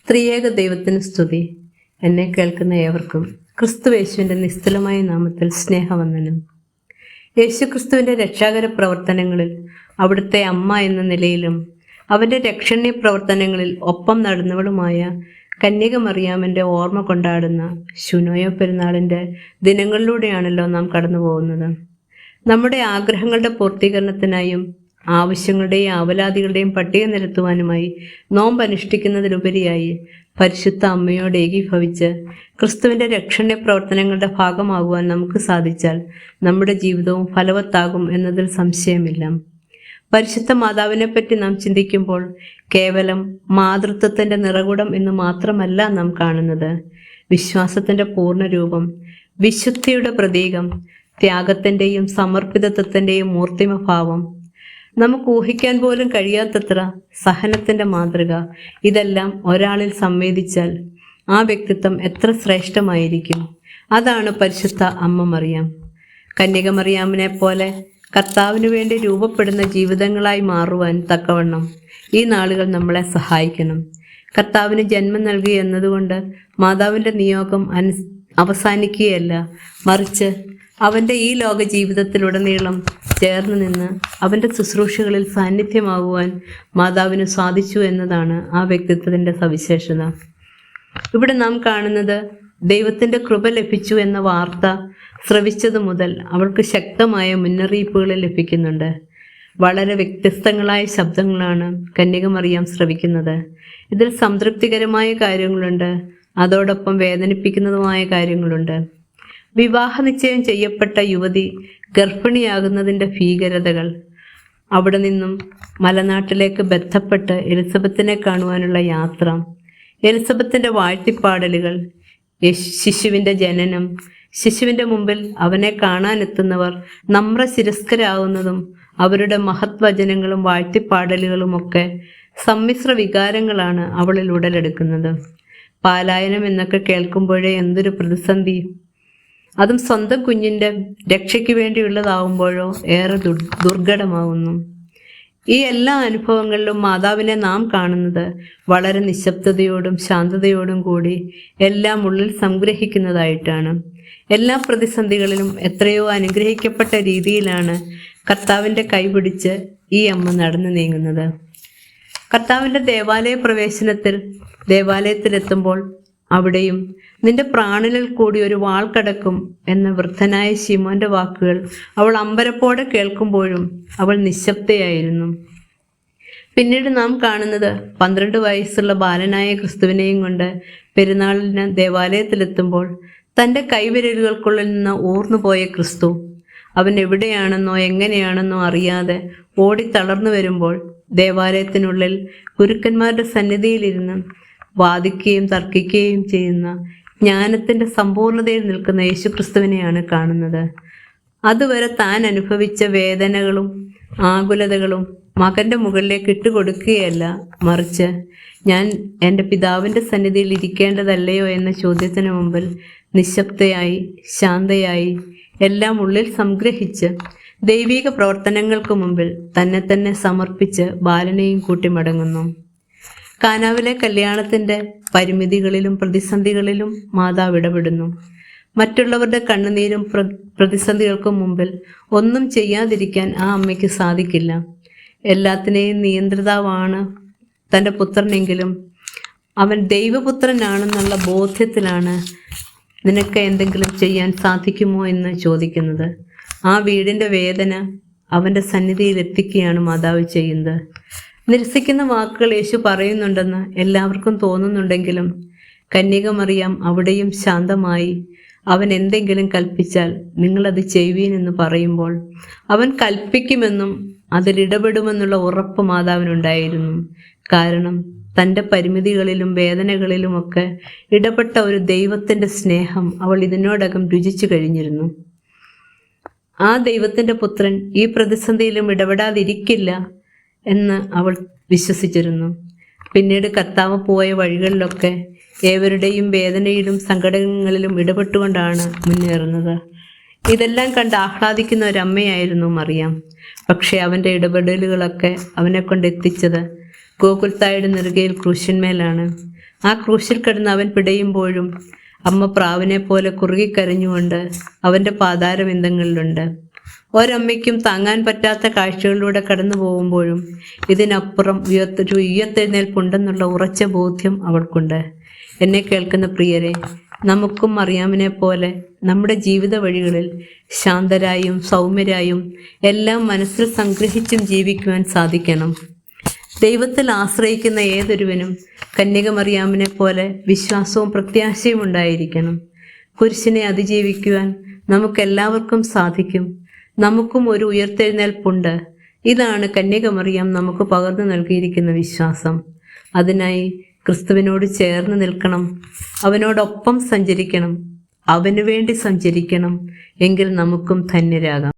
ത്രിയേക ദൈവത്തിന് സ്തുതി. എന്നെ കേൾക്കുന്ന ഏവർക്കും ക്രിസ്തുയേശുവിൻ്റെ നിസ്തുലമായ നാമത്തിൽ സ്നേഹവന്ദനം. യേശുക്രിസ്തുവിൻ്റെ രക്ഷാകര പ്രവർത്തനങ്ങളിൽ അവിടുത്തെ അമ്മ എന്ന നിലയിലും അവൻ്റെ രക്ഷണീയ പ്രവർത്തനങ്ങളിൽ ഒപ്പം നടന്നവളുമായ കന്യക മറിയാമിൻ്റെ ഓർമ്മ കൊണ്ടാടുന്ന ശുനോയോ പെരുന്നാളിൻ്റെ ദിനങ്ങളിലൂടെയാണല്ലോ നാം കടന്നു പോകുന്നത്. നമ്മുടെ ആഗ്രഹങ്ങളുടെ പൂർത്തീകരണത്തിനായും ആവശ്യങ്ങളുടെയും ആവലാതികളുടെയും പട്ടിക നിരത്തുവാനുമായി നോമ്പ് അനുഷ്ഠിക്കുന്നതിലുപരിയായി പരിശുദ്ധ അമ്മയോട് ഏകീഭവിച്ച് ക്രിസ്തുവിൻ്റെ രക്ഷണീയ പ്രവർത്തനങ്ങളുടെ ഭാഗമാകുവാൻ നമുക്ക് സാധിച്ചാൽ നമ്മുടെ ജീവിതവും ഫലവത്താകും എന്നതിൽ സംശയമില്ല. പരിശുദ്ധ മാതാവിനെപ്പറ്റി നാം ചിന്തിക്കുമ്പോൾ കേവലം മാതൃത്വത്തിൻ്റെ നിറകുടം എന്ന് മാത്രമല്ല നാം കാണുന്നത്. വിശ്വാസത്തിൻ്റെ പൂർണ്ണരൂപം, വിശുദ്ധിയുടെ പ്രതീകം, ത്യാഗത്തിൻ്റെയും സമർപ്പിതത്വത്തിൻ്റെയും മൂർത്തിമഭാവം, നമുക്ക് ഊഹിക്കാൻ പോലും കഴിയാത്തത്ര സഹനത്തിൻ്റെ മാതൃക, ഇതെല്ലാം ഒരാളിൽ സംവേദിച്ചാൽ ആ വ്യക്തിത്വം എത്ര ശ്രേഷ്ഠമായിരിക്കും. അതാണ് പരിശുദ്ധ അമ്മ മറിയാം. കന്യക മറിയാമിനെ പോലെ കർത്താവിന് വേണ്ടി രൂപപ്പെടുന്ന ജീവിതങ്ങളായി മാറുവാൻ തക്കവണ്ണം ഈ നാളുകൾ നമ്മളെ സഹായിക്കണം. കർത്താവിന് ജന്മം നൽകി എന്നതുകൊണ്ട് മാതാവിൻ്റെ നിയോഗം അവസാനിക്കുകയല്ല, മറിച്ച് അവൻ്റെ ഈ ലോക ജീവിതത്തിലുടനീളം ചേർന്ന് നിന്ന് അവൻ്റെ ശുശ്രൂഷകളിൽ സാന്നിധ്യമാകുവാൻ മാതാവിന് സാധിച്ചു എന്നതാണ് ആ വ്യക്തിത്വത്തിൻ്റെ സവിശേഷത. ഇവിടെ നാം കാണുന്നത് ദൈവത്തിൻ്റെ കൃപ ലഭിച്ചു എന്ന വാർത്ത ശ്രവിച്ചതു മുതൽ അവൾക്ക് ശക്തമായ മുന്നറിയിപ്പുകൾ ലഭിക്കുന്നുണ്ട്. വളരെ വ്യത്യസ്തങ്ങളായ ശബ്ദങ്ങളാണ് കന്യക മറിയാം ശ്രവിക്കുന്നത്. ഇതിൽ സംതൃപ്തികരമായ കാര്യങ്ങളുണ്ട്, അതോടൊപ്പം വേദനിപ്പിക്കുന്നതുമായ കാര്യങ്ങളുണ്ട്. വിവാഹ നിശ്ചയം ചെയ്യപ്പെട്ട യുവതി ഗർഭിണിയാകുന്നതിൻ്റെ ഭീകരതകൾ, അവിടെ നിന്നും മലനാട്ടിലേക്ക് ബന്ധപ്പെട്ട് എലിസബത്തിനെ കാണുവാനുള്ള യാത്ര, എലിസബത്തിൻ്റെ വാഴ്ത്തിപ്പാടലുകൾ, ശിശുവിൻ്റെ ജനനം, ശിശുവിൻ്റെ മുമ്പിൽ അവനെ കാണാനെത്തുന്നവർ നമ്രശിരസ്കരാകുന്നതും അവരുടെ മഹത് വചനങ്ങളും വാഴ്ത്തിപ്പാടലുകളുമൊക്കെ സമ്മിശ്ര വികാരങ്ങളാണ് അവളിൽ ഉടലെടുക്കുന്നത്. പാലായനം എന്നൊക്കെ കേൾക്കുമ്പോഴേ എന്തൊരു പ്രതിസന്ധി! അതും സ്വന്തം കുഞ്ഞിൻ്റെ രക്ഷയ്ക്ക് വേണ്ടിയുള്ളതാവുമ്പോഴോ ഏറെ ദുർഘടമാകുന്നു. ഈ എല്ലാ അനുഭവങ്ങളിലും മാതാവിനെ നാം കാണുന്നത് വളരെ നിശബ്ദതയോടും ശാന്തതയോടും കൂടി എല്ലാം ഉള്ളിൽ സംഗ്രഹിക്കുന്നതായിട്ടാണ്. എല്ലാ പ്രതിസന്ധികളിലും എത്രയോ അനുഗ്രഹിക്കപ്പെട്ട രീതിയിലാണ് കർത്താവിൻ്റെ കൈപിടിച്ച് ഈ അമ്മ നടന്നു നീങ്ങുന്നത്. കർത്താവിൻ്റെ ദേവാലയത്തിലെത്തുമ്പോൾ അവിടെയും നിന്റെ പ്രാണനിൽ കൂടി ഒരു വാൾ കടക്കും എന്ന വൃദ്ധനായ ശിമോന്റെ വാക്കുകൾ അവൾ അമ്പരപ്പോടെ കേൾക്കുമ്പോഴും അവൾ നിശബ്ദയായിരുന്നു. പിന്നീട് നാം കാണുന്നത് 12 വയസ്സുള്ള ബാലനായ ക്രിസ്തുവിനെയും കൊണ്ട് പെരുന്നാളിന് ദേവാലയത്തിലെത്തുമ്പോൾ തൻ്റെ കൈവിരലുകൾക്കുള്ളിൽ നിന്ന് ഊർന്നുപോയ ക്രിസ്തു അവൻ എവിടെയാണെന്നോ എങ്ങനെയാണെന്നോ അറിയാതെ ഓടി തളർന്നു വരുമ്പോൾ ദേവാലയത്തിനുള്ളിൽ ഗുരുക്കന്മാരുടെ സന്നിധിയിലിരുന്ന് വാദിക്കുകയും തർക്കിക്കുകയും ചെയ്യുന്ന ജ്ഞാനത്തിൻ്റെ സമ്പൂർണതയിൽ നിൽക്കുന്ന യേശുക്രിസ്തുവിനെയാണ് കാണുന്നത്. അതുവരെ താൻ അനുഭവിച്ച വേദനകളും ആകുലതകളും മകൻ്റെ മുകളിലേക്ക് ഇട്ടുകൊടുക്കുകയല്ല, മറിച്ച് ഞാൻ എൻ്റെ പിതാവിൻ്റെ സന്നിധിയിൽ ഇരിക്കേണ്ടതല്ലയോ എന്ന ചോദ്യത്തിന് മുമ്പിൽ നിശബ്ദയായി ശാന്തയായി എല്ലാം ഉള്ളിൽ സംഗ്രഹിച്ച് ദൈവിക പ്രവർത്തനങ്ങൾക്ക് മുമ്പിൽ തന്നെ സമർപ്പിച്ച് ബാലനെയും കൂട്ടി മടങ്ങുന്നു. കാനാവിലെ കല്യാണത്തിൻ്റെ പരിമിതികളിലും പ്രതിസന്ധികളിലും മാതാവ് ഇടപെടുന്നു. മറ്റുള്ളവരുടെ കണ്ണുനീരും പ്രതിസന്ധികൾക്കും മുമ്പിൽ ഒന്നും ചെയ്യാതിരിക്കാൻ ആ അമ്മയ്ക്ക് സാധിക്കില്ല. എല്ലാത്തിനെയും നിയന്ത്രിതാവാണ് തൻ്റെ പുത്രനെങ്കിലും അവൻ ദൈവപുത്രനാണെന്നുള്ള ബോധ്യത്തിലാണ് നിനക്ക് എന്തെങ്കിലും ചെയ്യാൻ സാധിക്കുമോ എന്ന് ചോദിക്കുന്നത്. ആ വീടിൻ്റെ വേദന അവൻ്റെ സന്നിധിയിൽ എത്തിക്കുകയാണ് മാതാവ് ചെയ്യുന്നത്. നിരസിക്കുന്ന വാക്കുകൾ യേശു പറയുന്നുണ്ടെന്ന് എല്ലാവർക്കും തോന്നുന്നുണ്ടെങ്കിലും കന്യക മറിയാം അവിടെയും ശാന്തമായി അവൻ എന്തെങ്കിലും കൽപ്പിച്ചാൽ നിങ്ങളത് ചെയ്യുവീൻ എന്ന് പറയുമ്പോൾ അവൻ കൽപ്പിക്കുമെന്നും അതിലിടപെടുമെന്നുള്ള ഉറപ്പ് മാതാവിനുണ്ടായിരുന്നു. കാരണം തൻ്റെ പരിമിതികളിലും വേദനകളിലുമൊക്കെ ഇടപെട്ട ഒരു ദൈവത്തിൻ്റെ സ്നേഹം അവൾ ഇതിനോടകം രുചിച്ചു കഴിഞ്ഞിരുന്നു. ആ ദൈവത്തിൻ്റെ പുത്രൻ ഈ പ്രതിസന്ധിയിലും ഇടപെടാതിരിക്കില്ല എന്ന് അവൾ വിശ്വസിച്ചിരുന്നു. പിന്നീട് കർത്താവ് പോയ വഴികളിലൊക്കെ ഏവരുടെയും വേദനയിലും സങ്കടങ്ങളിലും ഇടപെട്ടുകൊണ്ടാണ് മുന്നേറുന്നത്. ഇതെല്ലാം കണ്ട് ആഹ്ലാദിക്കുന്ന ഒരമ്മയായിരുന്നു മറിയാം. പക്ഷേ അവൻ്റെ ഇടപെടലുകളൊക്കെ അവനെ കൊണ്ട് എത്തിച്ചത് ഗോകുൽത്തായുടെ നെറുകയിൽ ക്രൂശന്മേലാണ്. ആ ക്രൂശിൽ കിടന്ന് അവൻ പിടയുമ്പോഴും അമ്മ പ്രാവിനെ പോലെ കുറുകിക്കരഞ്ഞുകൊണ്ട് അവൻ്റെ പാതാരബിന്ദങ്ങളിലുണ്ട്. ഒരമ്മയ്ക്കും താങ്ങാൻ പറ്റാത്ത കാഴ്ചകളിലൂടെ കടന്നു പോകുമ്പോഴും ഇതിനപ്പുറം ഉയർത്തെഴുന്നേൽപ്പുണ്ടെന്നുള്ള ഉറച്ച ബോധ്യം അവൾക്കുണ്ട്. എന്നെ കേൾക്കുന്ന പ്രിയരെ, നമുക്കും മറിയാമിനെ പോലെ നമ്മുടെ ജീവിത വഴികളിൽ ശാന്തരായും സൗമ്യരായും എല്ലാം മനസ്സിൽ സംഗ്രഹിച്ചും ജീവിക്കുവാൻ സാധിക്കണം. ദൈവത്തിൽ ആശ്രയിക്കുന്ന ഏതൊരുവനും കന്യകമറിയാമിനെ പോലെ വിശ്വാസവും പ്രത്യാശയും ഉണ്ടായിരിക്കണം. കുരിശിനെ അതിജീവിക്കുവാൻ നമുക്കെല്ലാവർക്കും സാധിക്കും. നമുക്കും ഒരു ഉയർത്തെഴുന്നേൽപ്പുണ്ട്. ഇതാണ് കന്യകമറിയാം നമുക്ക് പകർന്നു നൽകിയിരിക്കുന്ന വിശ്വാസം. അതിനായി ക്രിസ്തുവിനോട് ചേർന്ന് നിൽക്കണം, അവനോടൊപ്പം സഞ്ചരിക്കണം, അവനു വേണ്ടി സഞ്ചരിക്കണം. എങ്കിൽ നമുക്കും ധന്യരാകാം.